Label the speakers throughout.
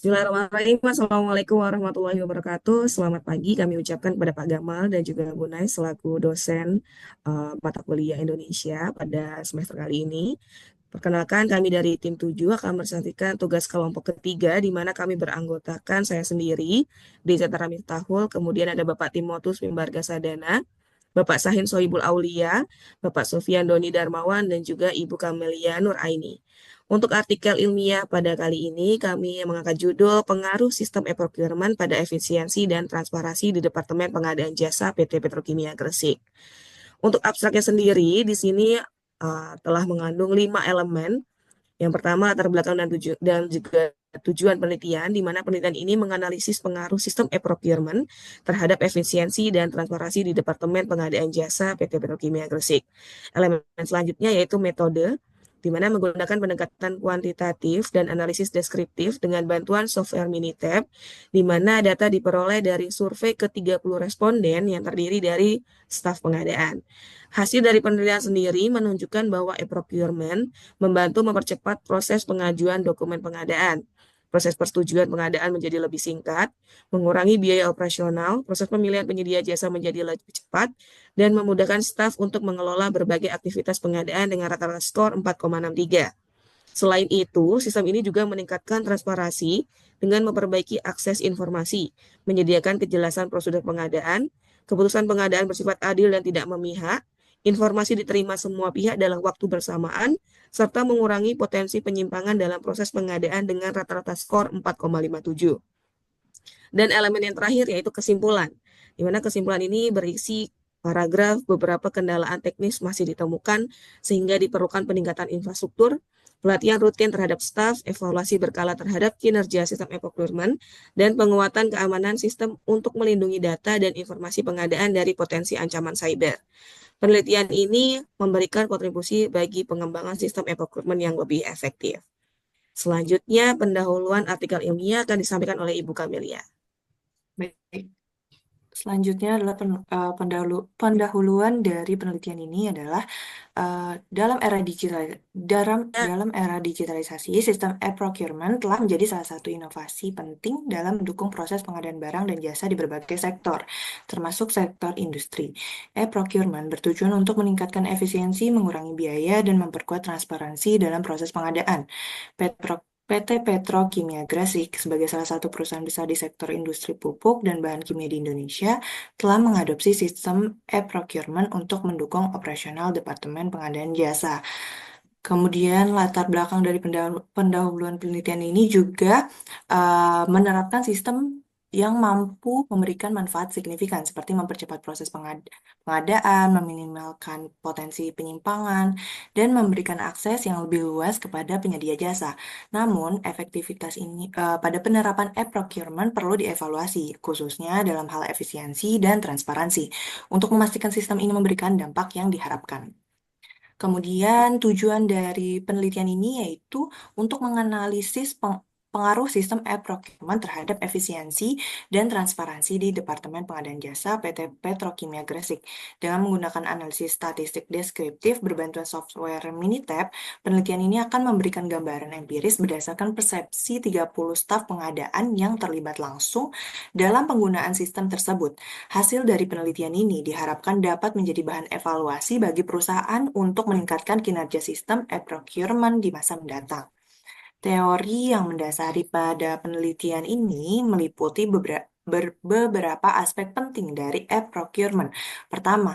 Speaker 1: Bismillahirrahmanirrahim. Assalamualaikum warahmatullahi wabarakatuh. Selamat pagi kami ucapkan kepada Pak Gamal dan juga Bu Nai selaku dosen mata kuliah Indonesia pada semester kali ini. Perkenalkan kami dari tim 7 akan menyelesaikan tugas kelompok ketiga di mana kami beranggotakan saya sendiri, Deza Tara Miftahul, kemudian ada Bapak Timotius Mimbarga Sadana, Bapak Sahin Sohibul Aulia, Bapak Sofian Doni Darmawan, dan juga Ibu Kamelia Nur Aini. Untuk artikel ilmiah pada kali ini, kami mengangkat judul Pengaruh Sistem E-Procurement pada Efisiensi dan Transparansi di Departemen Pengadaan Jasa PT Petrokimia Gresik. Untuk abstraknya sendiri, di sini telah mengandung 5 elemen. Yang pertama, latar belakang dan juga tujuan penelitian, di mana penelitian ini menganalisis pengaruh sistem e-procurement terhadap efisiensi dan transparansi di Departemen Pengadaan Jasa PT Petrokimia Gresik. Elemen selanjutnya yaitu metode, di mana menggunakan pendekatan kuantitatif dan analisis deskriptif dengan bantuan software Minitab, di mana data diperoleh dari survei ke 30 responden yang terdiri dari staf pengadaan. Hasil dari penelitian sendiri menunjukkan bahwa e-procurement membantu mempercepat proses pengajuan dokumen pengadaan. Proses persetujuan pengadaan menjadi lebih singkat, mengurangi biaya operasional, proses pemilihan penyedia jasa menjadi lebih cepat, dan memudahkan staf untuk mengelola berbagai aktivitas pengadaan dengan rata-rata skor 4,63. Selain itu, sistem ini juga meningkatkan transparansi dengan memperbaiki akses informasi, menyediakan kejelasan prosedur pengadaan, keputusan pengadaan bersifat adil dan tidak memihak, informasi diterima semua pihak dalam waktu bersamaan, serta mengurangi potensi penyimpangan dalam proses pengadaan dengan rata-rata skor 4,57. Dan elemen yang terakhir yaitu kesimpulan, di mana kesimpulan ini berisi paragraf beberapa kendalaan teknis masih ditemukan sehingga diperlukan peningkatan infrastruktur, pelatihan rutin terhadap staf, evaluasi berkala terhadap kinerja sistem e-procurement, dan penguatan keamanan sistem untuk melindungi data dan informasi pengadaan dari potensi ancaman cyber. Penelitian ini memberikan kontribusi bagi pengembangan sistem e-procurement yang lebih efektif. Selanjutnya, pendahuluan artikel ilmiah akan disampaikan oleh Ibu Kamelia.
Speaker 2: Baik. Selanjutnya adalah pendahuluan dari penelitian ini adalah dalam era dalam era digitalisasi, sistem e-procurement telah menjadi salah satu inovasi penting dalam mendukung proses pengadaan barang dan jasa di berbagai sektor, termasuk sektor industri. E-procurement bertujuan untuk meningkatkan efisiensi, mengurangi biaya, dan memperkuat transparansi dalam proses pengadaan. PT Petrokimia Gresik sebagai salah satu perusahaan besar di sektor industri pupuk dan bahan kimia di Indonesia telah mengadopsi sistem e-procurement untuk mendukung operasional Departemen Pengadaan Jasa. Kemudian latar belakang dari pendahuluan penelitian ini juga menerapkan sistem yang mampu memberikan manfaat signifikan seperti mempercepat proses pengadaan, meminimalkan potensi penyimpangan, dan memberikan akses yang lebih luas kepada penyedia jasa. Namun, efektivitas ini pada penerapan e-procurement perlu dievaluasi, khususnya dalam hal efisiensi dan transparansi, untuk memastikan sistem ini memberikan dampak yang diharapkan. Kemudian tujuan dari penelitian ini yaitu untuk menganalisis pengaruh sistem e-procurement terhadap efisiensi dan transparansi di Departemen Pengadaan Jasa PT Petrokimia Gresik. Dengan menggunakan analisis statistik deskriptif berbantuan software Minitab, penelitian ini akan memberikan gambaran empiris berdasarkan persepsi 30 staf pengadaan yang terlibat langsung dalam penggunaan sistem tersebut. Hasil dari penelitian ini diharapkan dapat menjadi bahan evaluasi bagi perusahaan untuk meningkatkan kinerja sistem e-procurement di masa mendatang. Teori yang mendasari pada penelitian ini meliputi beberapa aspek penting dari e-procurement. Pertama,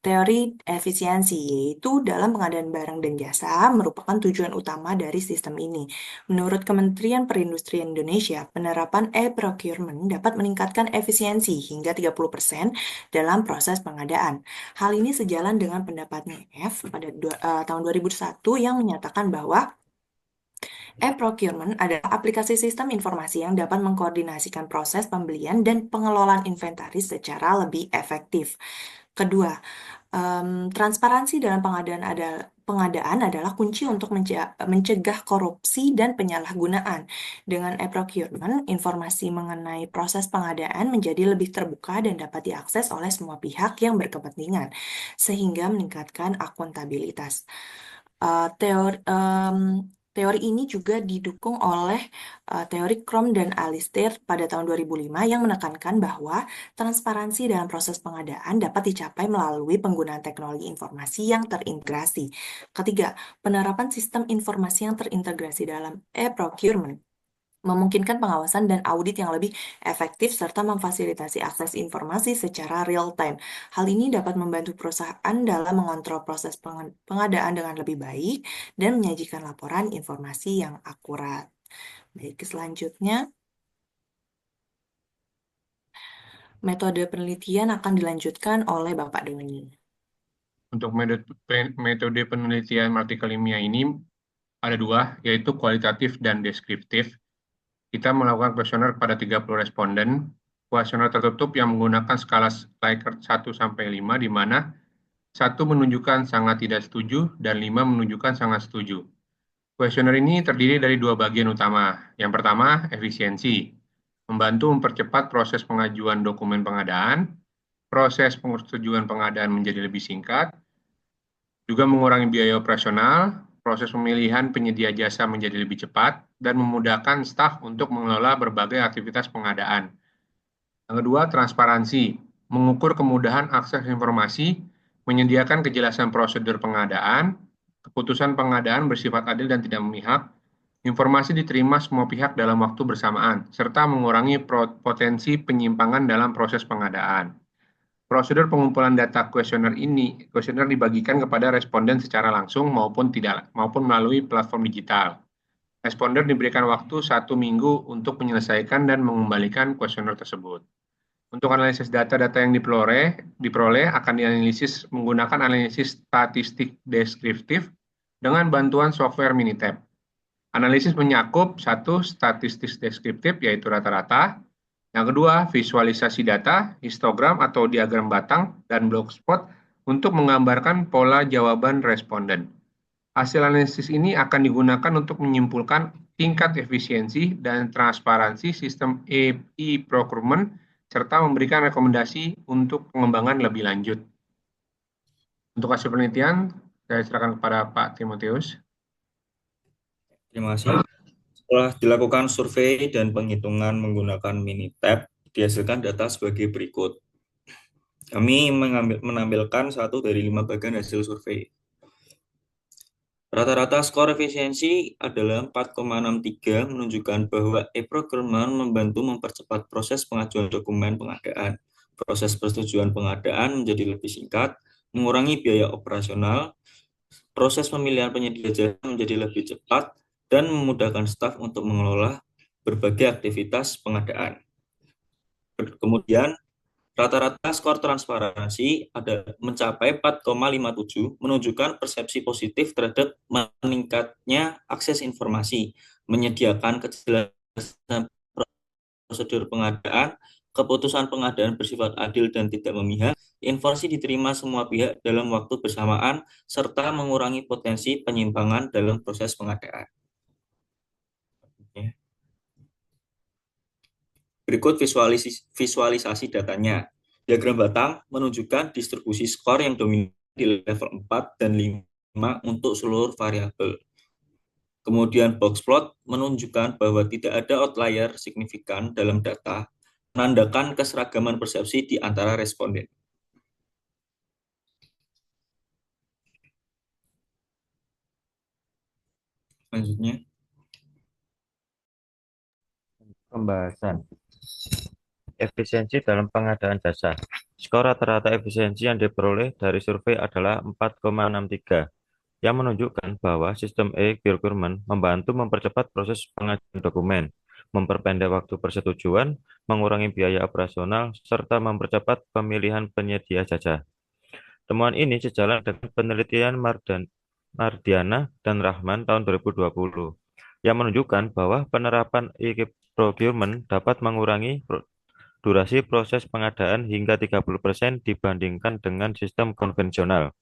Speaker 2: teori efisiensi, yaitu dalam pengadaan barang dan jasa merupakan tujuan utama dari sistem ini. Menurut Kementerian Perindustrian Indonesia, penerapan e-procurement dapat meningkatkan efisiensi hingga 30% dalam proses pengadaan. Hal ini sejalan dengan pendapatnya F pada tahun 2001 yang menyatakan bahwa e-procurement adalah aplikasi sistem informasi yang dapat mengkoordinasikan proses pembelian dan pengelolaan inventaris secara lebih efektif. Kedua, transparansi dalam pengadaan adalah kunci untuk mencegah korupsi dan penyalahgunaan. Dengan e-procurement, informasi mengenai proses pengadaan menjadi lebih terbuka dan dapat diakses oleh semua pihak yang berkepentingan, sehingga meningkatkan akuntabilitas. Teori ini juga didukung oleh teori Crom dan Alistair pada tahun 2005 yang menekankan bahwa transparansi dalam proses pengadaan dapat dicapai melalui penggunaan teknologi informasi yang terintegrasi. Ketiga, penerapan sistem informasi yang terintegrasi dalam e-procurement memungkinkan pengawasan dan audit yang lebih efektif serta memfasilitasi akses informasi secara real time. Hal ini dapat membantu perusahaan dalam mengontrol proses pengadaan dengan lebih baik dan menyajikan laporan informasi yang akurat. Baik, selanjutnya metode penelitian akan dilanjutkan oleh Bapak Doni.
Speaker 3: Untuk metode penelitian multikelimia ini ada dua, yaitu kualitatif dan deskriptif. Kita melakukan kuesioner pada 30 responden. Kuesioner tertutup yang menggunakan skala Likert 1-5, di mana 1 menunjukkan sangat tidak setuju dan 5 menunjukkan sangat setuju. Kuesioner ini terdiri dari dua bagian utama. Yang pertama, efisiensi. Membantu mempercepat proses pengajuan dokumen pengadaan, proses persetujuan pengadaan menjadi lebih singkat, juga mengurangi biaya operasional, proses pemilihan penyedia jasa menjadi lebih cepat, dan memudahkan staf untuk mengelola berbagai aktivitas pengadaan. Yang kedua, transparansi, mengukur kemudahan akses informasi, menyediakan kejelasan prosedur pengadaan, keputusan pengadaan bersifat adil dan tidak memihak, informasi diterima semua pihak dalam waktu bersamaan, serta mengurangi potensi penyimpangan dalam proses pengadaan. Prosedur pengumpulan data kuesioner dibagikan kepada responden secara langsung maupun melalui platform digital. Responden diberikan waktu 1 minggu untuk menyelesaikan dan mengembalikan kuesioner tersebut. Untuk analisis data-data yang diperoleh akan dianalisis menggunakan analisis statistik deskriptif dengan bantuan software Minitab. Analisis menyakup 1. Statistik deskriptif, yaitu rata-rata. Yang kedua, visualisasi data, histogram atau diagram batang, dan blogspot untuk menggambarkan pola jawaban responden. Hasil analisis ini akan digunakan untuk menyimpulkan tingkat efisiensi dan transparansi sistem e-procurement, serta memberikan rekomendasi untuk pengembangan lebih lanjut. Untuk hasil penelitian, saya serahkan kepada Pak Timotius.
Speaker 4: Terima kasih. Setelah dilakukan survei dan penghitungan menggunakan Minitab, dihasilkan data sebagai berikut. Kami menampilkan 1 dari 5 bagian hasil survei. Rata-rata skor efisiensi adalah 4,63, menunjukkan bahwa e-procurement membantu mempercepat proses pengajuan dokumen pengadaan. Proses persetujuan pengadaan menjadi lebih singkat, mengurangi biaya operasional, proses pemilihan penyedia jasa menjadi lebih cepat, dan memudahkan staf untuk mengelola berbagai aktivitas pengadaan. Kemudian, rata-rata skor transparansi ada mencapai 4,57, menunjukkan persepsi positif terhadap meningkatnya akses informasi, menyediakan kejelasan prosedur pengadaan, keputusan pengadaan bersifat adil dan tidak memihak, informasi diterima semua pihak dalam waktu bersamaan, serta mengurangi potensi penyimpangan dalam proses pengadaan. Berikut visualisasi datanya. Diagram batang menunjukkan distribusi skor yang dominan di level 4 dan 5 untuk seluruh variabel. Kemudian box plot menunjukkan bahwa tidak ada outlier signifikan dalam data, menandakan keseragaman persepsi di antara responden. Selanjutnya,
Speaker 5: Pembahasan efisiensi dalam pengadaan jasa. Skor rata-rata efisiensi yang diperoleh dari survei adalah 4,63, yang menunjukkan bahwa sistem e-procurement membantu mempercepat proses pengajuan dokumen, memperpendek waktu persetujuan, mengurangi biaya operasional, serta mempercepat pemilihan penyedia jasa. Temuan ini sejalan dengan penelitian Mardiana dan Rahman tahun 2020, yang menunjukkan bahwa penerapan e-procurement dapat mengurangi durasi proses pengadaan hingga 30% dibandingkan dengan sistem konvensional.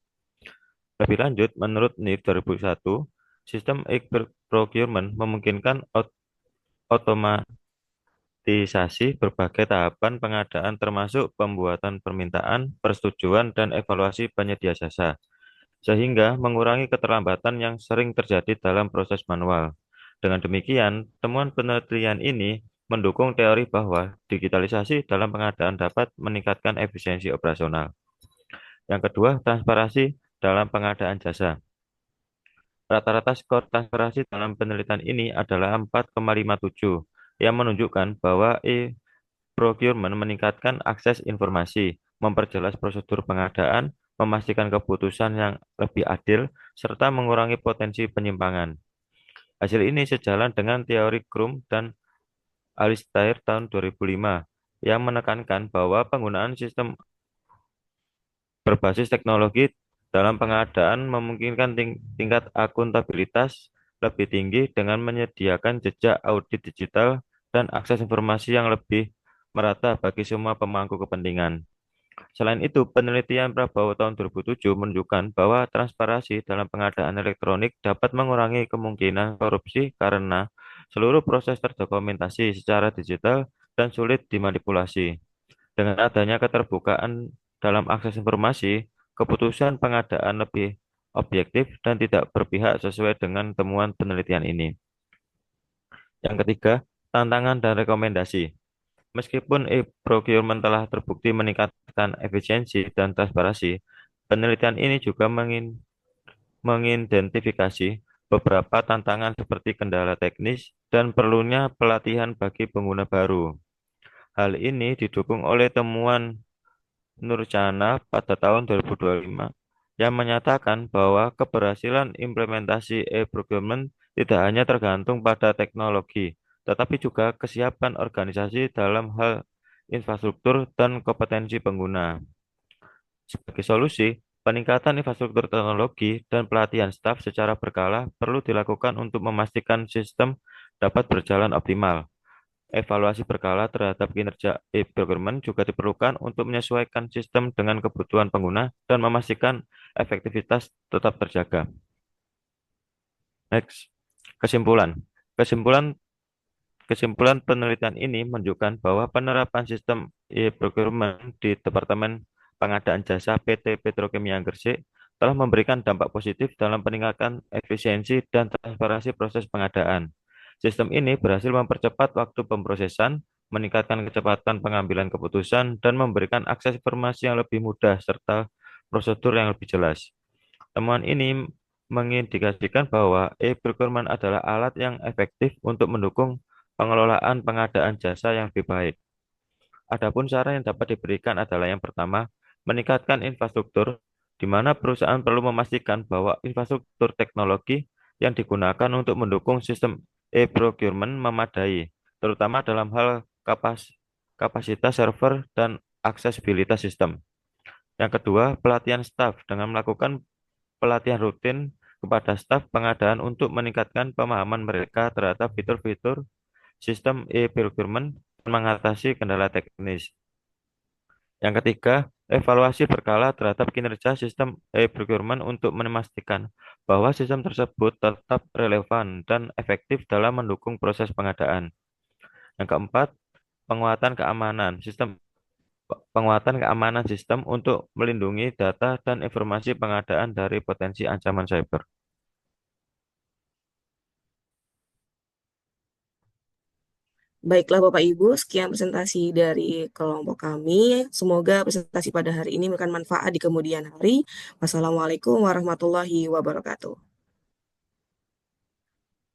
Speaker 5: Lebih lanjut, menurut NIF 2001, sistem e-procurement memungkinkan otomatisasi berbagai tahapan pengadaan termasuk pembuatan permintaan, persetujuan, dan evaluasi penyedia jasa. sehingga mengurangi keterlambatan yang sering terjadi dalam proses manual. Dengan demikian, temuan penelitian ini mendukung teori bahwa digitalisasi dalam pengadaan dapat meningkatkan efisiensi operasional. Yang kedua, transparansi dalam pengadaan jasa. Rata-rata skor transparansi dalam penelitian ini adalah 4,57, yang menunjukkan bahwa e-procurement meningkatkan akses informasi, memperjelas prosedur pengadaan, memastikan keputusan yang lebih adil, serta mengurangi potensi penyimpangan. Hasil ini sejalan dengan teori Krum dan Alistair tahun 2005, yang menekankan bahwa penggunaan sistem berbasis teknologi dalam pengadaan memungkinkan tingkat akuntabilitas lebih tinggi dengan menyediakan jejak audit digital dan akses informasi yang lebih merata bagi semua pemangku kepentingan. Selain itu, penelitian Prabowo tahun 2007 menunjukkan bahwa transparansi dalam pengadaan elektronik dapat mengurangi kemungkinan korupsi karena seluruh proses terdokumentasi secara digital dan sulit dimanipulasi. Dengan adanya keterbukaan dalam akses informasi, keputusan pengadaan lebih objektif dan tidak berpihak sesuai dengan temuan penelitian ini. Yang ketiga, tantangan dan rekomendasi. Meskipun e-procurement telah terbukti meningkatkan efisiensi dan transparansi, penelitian ini juga mengidentifikasi beberapa tantangan seperti kendala teknis dan perlunya pelatihan bagi pengguna baru. Hal ini didukung oleh temuan Nurchana pada tahun 2025 yang menyatakan bahwa keberhasilan implementasi e-procurement tidak hanya tergantung pada teknologi, tetapi juga kesiapan organisasi dalam hal infrastruktur dan kompetensi pengguna. Sebagai solusi, peningkatan infrastruktur teknologi dan pelatihan staf secara berkala perlu dilakukan untuk memastikan sistem dapat berjalan optimal. Evaluasi berkala terhadap kinerja e-procurement juga diperlukan untuk menyesuaikan sistem dengan kebutuhan pengguna dan memastikan efektivitas tetap terjaga. Next, kesimpulan. Kesimpulan penelitian ini menunjukkan bahwa penerapan sistem e-procurement di Departemen Pengadaan Jasa PT Petrokimia Gresik telah memberikan dampak positif dalam peningkatan efisiensi dan transparansi proses pengadaan. Sistem ini berhasil mempercepat waktu pemrosesan, meningkatkan kecepatan pengambilan keputusan, dan memberikan akses informasi yang lebih mudah serta prosedur yang lebih jelas. Temuan ini mengindikasikan bahwa e-procurement adalah alat yang efektif untuk mendukung pengelolaan pengadaan jasa yang lebih baik. Adapun saran yang dapat diberikan adalah yang pertama, meningkatkan infrastruktur, di mana perusahaan perlu memastikan bahwa infrastruktur teknologi yang digunakan untuk mendukung sistem e-procurement memadai, terutama dalam hal kapasitas server dan aksesibilitas sistem. Yang kedua, pelatihan staf dengan melakukan pelatihan rutin kepada staf pengadaan untuk meningkatkan pemahaman mereka terhadap fitur-fitur sistem e-procurement dan mengatasi kendala teknis. Yang ketiga, evaluasi berkala terhadap kinerja sistem e-procurement untuk memastikan bahwa sistem tersebut tetap relevan dan efektif dalam mendukung proses pengadaan. Yang keempat, penguatan keamanan sistem untuk melindungi data dan informasi pengadaan dari potensi ancaman cyber.
Speaker 1: Baiklah Bapak Ibu, sekian presentasi dari kelompok kami. Semoga presentasi pada hari ini memberikan manfaat di kemudian hari. Wassalamualaikum warahmatullahi wabarakatuh.